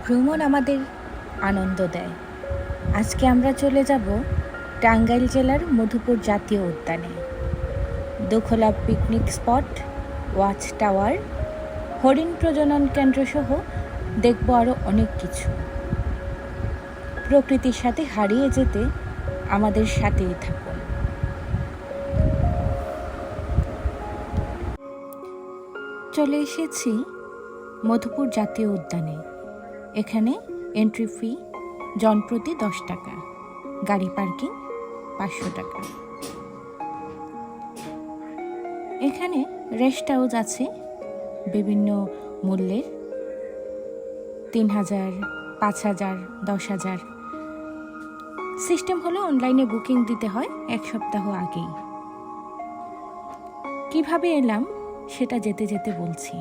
ভ্রমণ আমাদের আনন্দ দেয়। আজকে আমরা চলে যাব টাঙ্গাইল জেলার মধুপুর জাতীয় উদ্যানে। দোখলা পিকনিক স্পট, ওয়াচ টাওয়ার, হরিণ প্রজনন কেন্দ্র সহ দেখব আরও অনেক কিছু। প্রকৃতির সাথে হারিয়ে যেতে আমাদের সাথেই থাকুন। চলে এসেছি মধুপুর জাতীয় উদ্যানে। এখানে এন্ট্রি ফি জনপ্রতি 10 টাকা, গাড়ি পার্কিং 500 টাকা। এখানে রেস্ট হাউস আছে বিভিন্ন মূল্যের, 3000, 5000, 10,000। সিস্টেম হলো অনলাইনে বুকিং দিতে হয় 1 সপ্তাহ আগেই। কিভাবে এলাম সেটা যেতে যেতে বলছি।